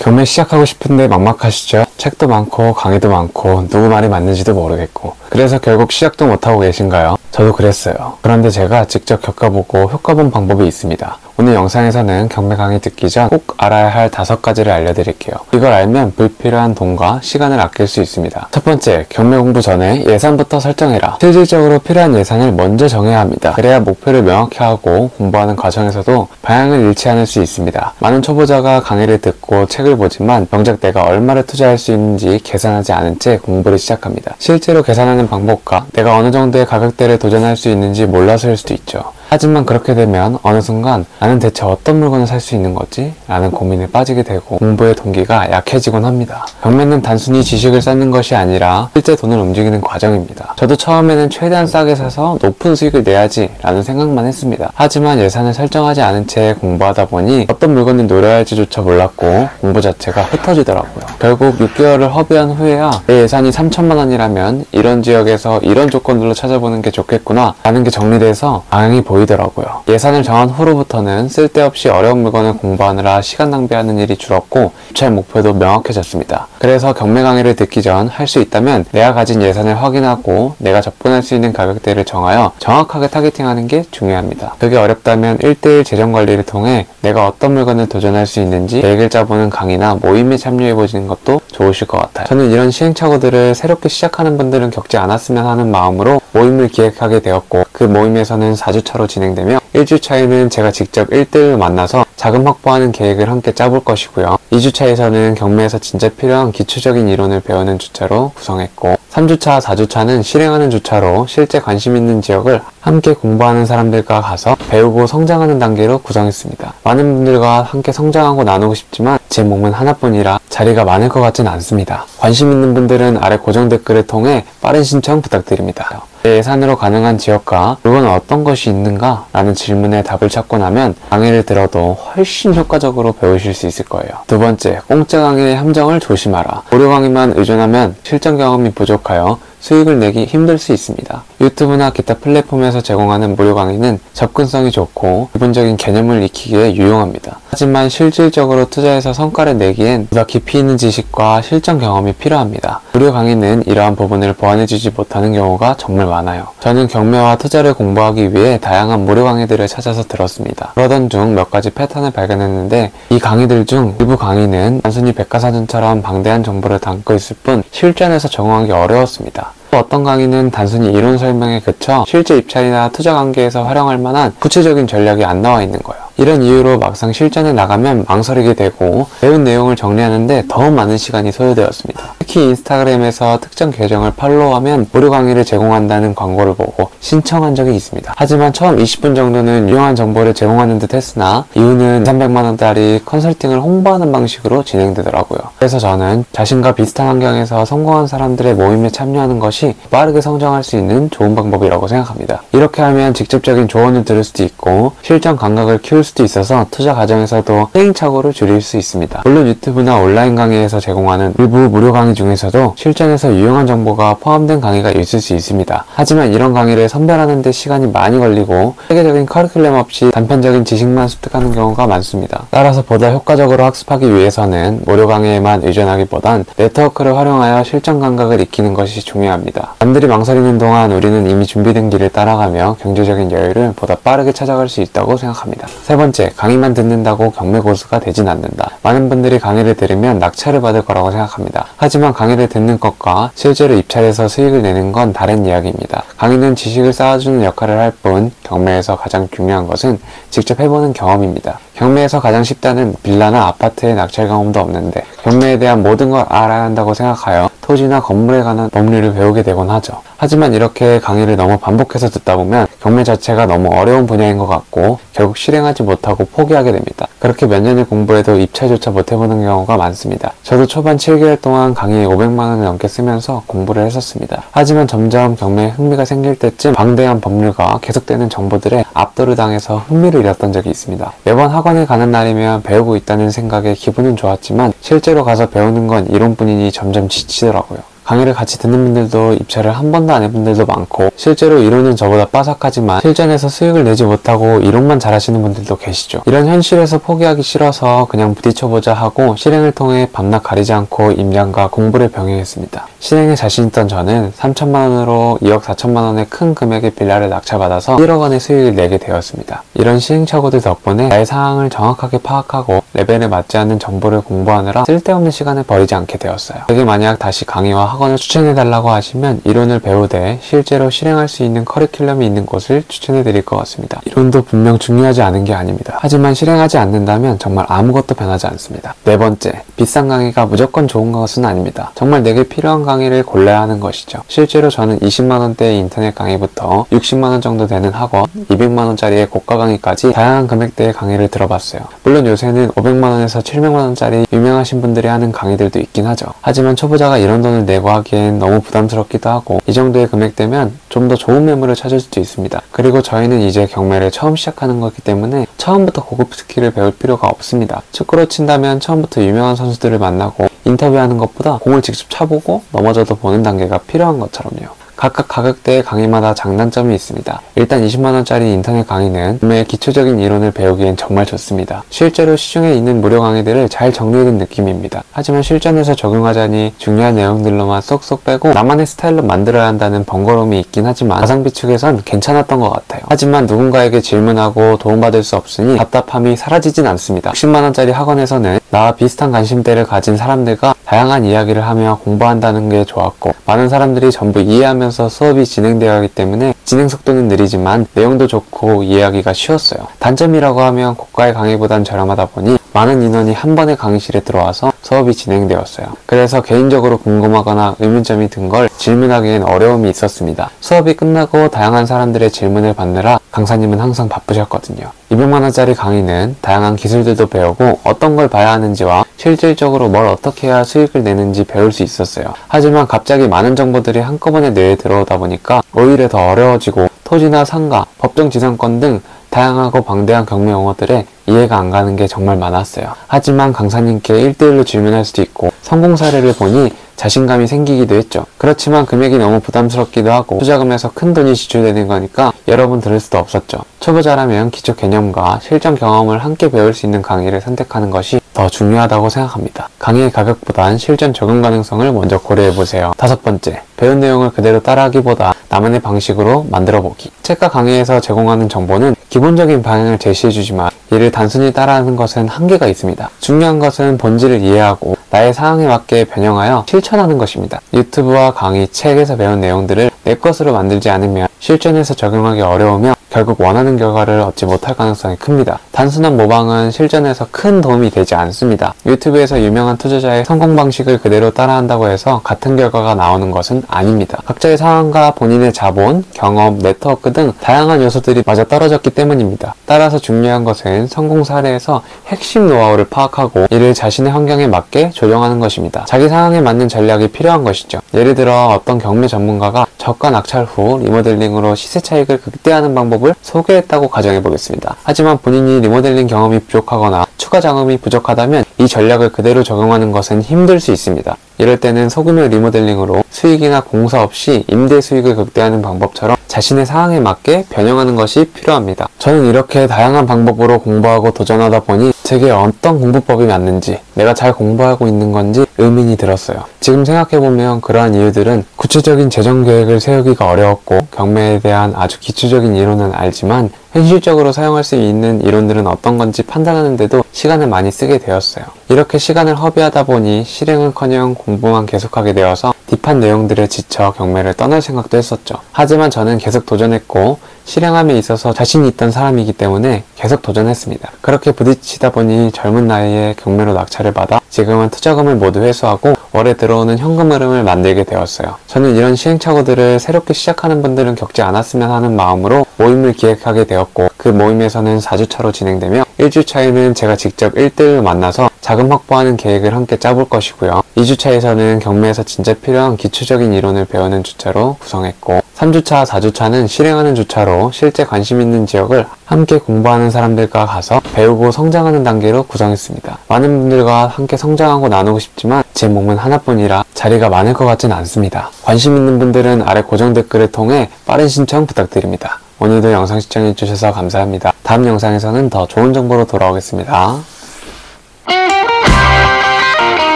경매 시작하고 싶은데 막막하시죠? 책도 많고 강의도 많고 누구 말이 맞는지도 모르겠고 그래서 결국 시작도 못하고 계신가요? 저도 그랬어요. 그런데 제가 직접 겪어보고 효과본 방법이 있습니다. 오늘 영상에서는 경매 강의 듣기 전 꼭 알아야 할 5가지를 알려드릴게요. 이걸 알면 불필요한 돈과 시간을 아낄 수 있습니다. 첫 번째, 경매 공부 전에 예산부터 설정해라. 실질적으로 필요한 예산을 먼저 정해야 합니다. 그래야 목표를 명확히 하고 공부하는 과정에서도 방향을 잃지 않을 수 있습니다. 많은 초보자가 강의를 듣고 책을 보지만 정작 내가 얼마를 투자할 수 있는지 계산하지 않은 채 공부를 시작합니다. 실제로 계산하는 방법과 내가 어느 정도의 가격대를 도전할 수 있는지 몰라서일 수도 있죠. 하지만 그렇게 되면 어느 순간 나는 대체 어떤 물건을 살 수 있는 거지? 라는 고민에 빠지게 되고 공부의 동기가 약해지곤 합니다. 경매는 단순히 지식을 쌓는 것이 아니라 실제 돈을 움직이는 과정입니다. 저도 처음에는 최대한 싸게 사서 높은 수익을 내야지 라는 생각만 했습니다. 하지만 예산을 설정하지 않은 채 공부하다 보니 어떤 물건을 노려야 할지조차 몰랐고 공부 자체가 흩어지더라고요. 결국 6개월을 허비한 후에야 내 예산이 3천만 원이라면 이런 지역에서 이런 조건들로 찾아보는 게 좋겠구나 라는 게 정리돼서 방향이 보이더라고요. 예산을 정한 후로부터는 쓸데없이 어려운 물건을 공부하느라 시간 낭비하는 일이 줄었고 입찰 목표도 명확해졌습니다. 그래서 경매 강의를 듣기 전 할 수 있다면 내가 가진 예산을 확인하고 내가 접근할 수 있는 가격대를 정하여 정확하게 타겟팅하는 게 중요합니다. 그게 어렵다면 1:1 재정 관리를 통해 내가 어떤 물건을 도전할 수 있는지 계획을 짜보는 강의나 모임에 참여해보시는 것도 좋으실 것 같아요. 저는 이런 시행착오들을 새롭게 시작하는 분들은 겪지 않았으면 하는 마음으로 모임을 기획하게 되었고 그 모임에서는 4주차로 진행되며 1주차에는 제가 직접 1:1로 만나서 자금 확보하는 계획을 함께 짜볼 것이고요. 2주차에서는 경매에서 진짜 필요한 기초적인 이론을 배우는 주차로 구성했고 3주차, 4주차는 실행하는 주차로 실제 관심 있는 지역을 함께 공부하는 사람들과 가서 배우고 성장하는 단계로 구성했습니다. 많은 분들과 함께 성장하고 나누고 싶지만 제 몸은 하나뿐이라 자리가 많을 것 같진 않습니다. 관심 있는 분들은 아래 고정 댓글을 통해 빠른 신청 부탁드립니다. 내 예산으로 가능한 지역과 물건은 어떤 것이 있는가? 라는 질문에 답을 찾고 나면 강의를 들어도 훨씬 효과적으로 배우실 수 있을 거예요. 두 번째, 공짜 강의의 함정을 조심하라. 무료 강의만 의존하면 실전 경험이 부족하여 수익을 내기 힘들 수 있습니다. 유튜브나 기타 플랫폼에서 제공하는 무료 강의는 접근성이 좋고 기본적인 개념을 익히기에 유용합니다. 하지만 실질적으로 투자해서 성과를 내기엔 보다 깊이 있는 지식과 실전 경험이 필요합니다. 무료 강의는 이러한 부분을 보완해주지 못하는 경우가 정말 많아요. 저는 경매와 투자를 공부하기 위해 다양한 무료 강의들을 찾아서 들었습니다. 그러던 중 몇 가지 패턴을 발견했는데 이 강의들 중 일부 강의는 단순히 백과사전처럼 방대한 정보를 담고 있을 뿐 실전에서 적용하기 어려웠습니다. 또 어떤 강의는 단순히 이론 설명에 그쳐 실제 입찰이나 투자 관계에서 활용할 만한 구체적인 전략이 안 나와 있는 거예요. 이런 이유로 막상 실전에 나가면 망설이게 되고 배운 내용을 정리하는데 더 많은 시간이 소요되었습니다. 특히 인스타그램에서 특정 계정을 팔로우하면 무료 강의를 제공한다는 광고를 보고 신청한 적이 있습니다. 하지만 처음 20분 정도는 유용한 정보를 제공하는 듯 했으나 이후는 2,300만원짜리 컨설팅을 홍보하는 방식으로 진행되더라고요. 그래서 저는 자신과 비슷한 환경에서 성공한 사람들의 모임에 참여하는 것이 빠르게 성장할 수 있는 좋은 방법이라고 생각합니다. 이렇게 하면 직접적인 조언을 들을 수도 있고 실전 감각을 키울 수도 있어서 투자 과정에서도 시행착오를 줄일 수 있습니다. 물론 유튜브나 온라인 강의에서 제공하는 일부 무료 강의 중에서도 실전에서 유용한 정보가 포함된 강의가 있을 수 있습니다. 하지만 이런 강의를 선별하는 데 시간이 많이 걸리고 체계적인 커리큘럼 없이 단편적인 지식만 습득하는 경우가 많습니다. 따라서 보다 효과적으로 학습하기 위해서는 무료 강의에만 의존하기보단 네트워크를 활용하여 실전 감각을 익히는 것이 중요합니다. 남들이 망설이는 동안 우리는 이미 준비된 길을 따라가며 경제적인 여유를 보다 빠르게 찾아갈 수 있다고 생각합니다. 세 번째, 강의만 듣는다고 경매 고수가 되진 않는다. 많은 분들이 강의를 들으면 낙찰을 받을 거라고 생각합니다. 하지만 강의를 듣는 것과 실제로 입찰해서 수익을 내는 건 다른 이야기입니다. 강의는 지식을 쌓아주는 역할을 할 뿐 경매에서 가장 중요한 것은 직접 해보는 경험입니다. 경매에서 가장 쉽다는 빌라나 아파트의 낙찰 경험도 없는데 경매에 대한 모든 걸 알아야 한다고 생각하여 토지나 건물에 관한 법률을 배우게 되곤 하죠. 하지만 이렇게 강의를 너무 반복해서 듣다 보면 경매 자체가 너무 어려운 분야인 것 같고 결국 실행하지 못하고 포기하게 됩니다. 그렇게 몇 년을 공부해도 입찰조차 못해보는 경우가 많습니다. 저도 초반 7개월 동안 강의에 500만원을 넘게 쓰면서 공부를 했었습니다. 하지만 점점 경매에 흥미가 생길 때쯤 방대한 법률과 계속되는 정보들에 압도를 당해서 흥미를 잃었던 적이 있습니다. 매번 학원에 가는 날이면 배우고 있다는 생각에 기분은 좋았지만 실제로 가서 배우는 건 이론뿐이니 점점 지치더라고요. 강의를 같이 듣는 분들도 입찰을 한 번도 안 해본 분들도 많고, 실제로 이론은 저보다 빠삭하지만 실전에서 수익을 내지 못하고 이론만 잘하시는 분들도 계시죠. 이런 현실에서 포기하기 싫어서 그냥 부딪혀보자 하고 실행을 통해 밤낮 가리지 않고 임장과 공부를 병행했습니다. 실행에 자신 있던 저는 3천만 원으로 2억 4천만 원의 큰 금액의 빌라를 낙찰받아서 1억 원의 수익을 내게 되었습니다. 이런 시행착오들 덕분에 나의 상황을 정확하게 파악하고 레벨에 맞지 않는 정보를 공부하느라 쓸데없는 시간을 버리지 않게 되었어요. 여기 만약 다시 강의와 학원을 추천해달라고 하시면 이론을 배우되 실제로 실행할 수 있는 커리큘럼이 있는 곳을 추천해드릴 것 같습니다. 이론도 분명 중요하지 않은 게 아닙니다. 하지만 실행하지 않는다면 정말 아무것도 변하지 않습니다. 네 번째, 비싼 강의가 무조건 좋은 것은 아닙니다. 정말 내게 필요한 강의를 골라야 하는 것이죠. 실제로 저는 20만원대의 인터넷 강의부터 60만원 정도 되는 학원, 200만원짜리의 고가 강의까지 다양한 금액대의 강의를 들어봤어요. 물론 요새는 500만원에서 700만원짜리 유명하신 분들이 하는 강의들도 있긴 하죠. 하지만 초보자가 이런 돈을 내고 하기엔 너무 부담스럽기도 하고, 이 정도의 금액대면 좀 더 좋은 매물을 찾을 수도 있습니다. 그리고 저희는 이제 경매를 처음 시작하는 거기 때문에 처음부터 고급 스킬을 배울 필요가 없습니다. 축구로 친다면 처음부터 유명한 선수들을 만나고 인터뷰하는 것보다 공을 직접 차보고 넘어져도 보는 단계가 필요한 것처럼요. 각각 가격대의 강의마다 장단점이 있습니다. 일단 20만원짜리 인터넷 강의는 구매의 기초적인 이론을 배우기엔 정말 좋습니다. 실제로 시중에 있는 무료 강의들을 잘 정리해둔 느낌입니다. 하지만 실전에서 적용하자니 중요한 내용들로만 쏙쏙 빼고 나만의 스타일로 만들어야 한다는 번거로움이 있긴 하지만 가성비 측에선 괜찮았던 것 같아요. 하지만 누군가에게 질문하고 도움받을 수 없으니 답답함이 사라지진 않습니다. 60만원짜리 학원에서는 나와 비슷한 관심대를 가진 사람들과 다양한 이야기를 하며 공부한다는 게 좋았고, 많은 사람들이 전부 이해하면서 수업이 진행되어 하기 때문에 진행 속도는 느리지만 내용도 좋고 이해하기가 쉬웠어요. 단점이라고 하면 고가의 강의보단 저렴하다 보니 많은 인원이 한 번에 강의실에 들어와서 수업이 진행되었어요. 그래서 개인적으로 궁금하거나 의문점이 든 걸 질문하기엔 어려움이 있었습니다. 수업이 끝나고 다양한 사람들의 질문을 받느라 강사님은 항상 바쁘셨거든요. 200만원짜리 강의는 다양한 기술들도 배우고 어떤 걸 봐야 하는지와 실질적으로 뭘 어떻게 해야 수익을 내는지 배울 수 있었어요. 하지만 갑자기 많은 정보들이 한꺼번에 뇌에 들어오다 보니까 오히려 더 어려워지고, 토지나 상가, 법정지상권 등 다양하고 방대한 경매 용어들에 이해가 안 가는 게 정말 많았어요. 하지만 강사님께 1대1로 질문할 수도 있고 성공 사례를 보니 자신감이 생기기도 했죠. 그렇지만 금액이 너무 부담스럽기도 하고 투자금에서 큰 돈이 지출되는 거니까 여러 번 들을 수도 없었죠. 초보자라면 기초 개념과 실전 경험을 함께 배울 수 있는 강의를 선택하는 것이 더 중요하다고 생각합니다. 강의의 가격보단 실전 적용 가능성을 먼저 고려해보세요. 다섯 번째, 배운 내용을 그대로 따라하기보다 나만의 방식으로 만들어보기. 책과 강의에서 제공하는 정보는 기본적인 방향을 제시해주지만 이를 단순히 따라하는 것은 한계가 있습니다. 중요한 것은 본질을 이해하고 나의 상황에 맞게 변형하여 실천하는 것입니다. 유튜브와 강의, 책에서 배운 내용들을 내 것으로 만들지 않으면 실전에서 적용하기 어려우며 결국 원하는 결과를 얻지 못할 가능성이 큽니다. 단순한 모방은 실전에서 큰 도움이 되지 않습니다. 유튜브에서 유명한 투자자의 성공 방식을 그대로 따라한다고 해서 같은 결과가 나오는 것은 아닙니다. 각자의 상황과 본인의 자본, 경험, 네트워크 등 다양한 요소들이 맞아 떨어졌기 때문입니다. 따라서 중요한 것은 성공 사례에서 핵심 노하우를 파악하고 이를 자신의 환경에 맞게 조정하는 것입니다. 자기 상황에 맞는 전략이 필요한 것이죠. 예를 들어 어떤 경매 전문가가 저가 낙찰 후 리모델링으로 시세 차익을 극대화하는 방법을 소개했다고 가정해보겠습니다. 하지만 본인이 리모델링 경험이 부족하거나 추가 자금이 부족하다면 이 전략을 그대로 적용하는 것은 힘들 수 있습니다. 이럴 때는 소규모 리모델링으로 수익이나 공사 없이 임대 수익을 극대화하는 방법처럼 자신의 상황에 맞게 변형하는 것이 필요합니다. 저는 이렇게 다양한 방법으로 공부하고 도전하다 보니 제게 어떤 공부법이 맞는지, 내가 잘 공부하고 있는 건지 의문이 들었어요. 지금 생각해보면 그러한 이유들은 구체적인 재정 계획을 세우기가 어려웠고 경매에 대한 아주 기초적인 이론은 알지만 현실적으로 사용할 수 있는 이론들은 어떤 건지 판단하는데도 시간을 많이 쓰게 되었어요. 이렇게 시간을 허비하다 보니 실행은커녕 공부만 계속하게 되어서 딥한 내용들에 지쳐 경매를 떠날 생각도 했었죠. 하지만 저는 계속 도전했고 실행함에 있어서 자신이 있던 사람이기 때문에 계속 도전했습니다. 그렇게 부딪히다 보니 젊은 나이에 경매로 낙찰을 받아 지금은 투자금을 모두 회수하고 월에 들어오는 현금 흐름을 만들게 되었어요. 저는 이런 시행착오들을 새롭게 시작하는 분들은 겪지 않았으면 하는 마음으로 모임을 기획하게 되었고, 그 모임에서는 4주차로 진행되며 1주차에는 제가 직접 1대1로 만나서 자금 확보하는 계획을 함께 짜볼 것이고요. 2주차에서는 경매에서 진짜 필요한 주연 기초적인 이론을 배우는 주차로 구성했고 3주차, 4주차는 실행하는 주차로 실제 관심 있는 지역을 함께 공부하는 사람들과 가서 배우고 성장하는 단계로 구성했습니다. 많은 분들과 함께 성장하고 나누고 싶지만 제 몸은 하나뿐이라 자리가 많을 것 같진 않습니다. 관심 있는 분들은 아래 고정 댓글을 통해 빠른 신청 부탁드립니다. 오늘도 영상 시청해주셔서 감사합니다. 다음 영상에서는 더 좋은 정보로 돌아오겠습니다.